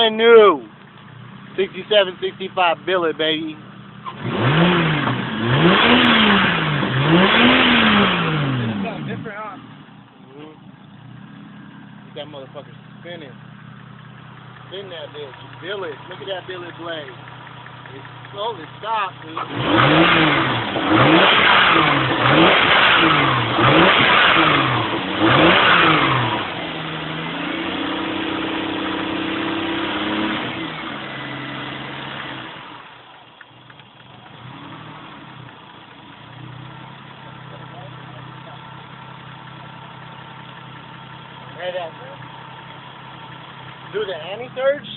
brand new 67, 65 billet, baby. Something different, huh? Get that motherfucker spinning. Spin that bitch. Billet. Look at that billet blade. It slowly stops, dude. Hey, that. Do the anti-surge?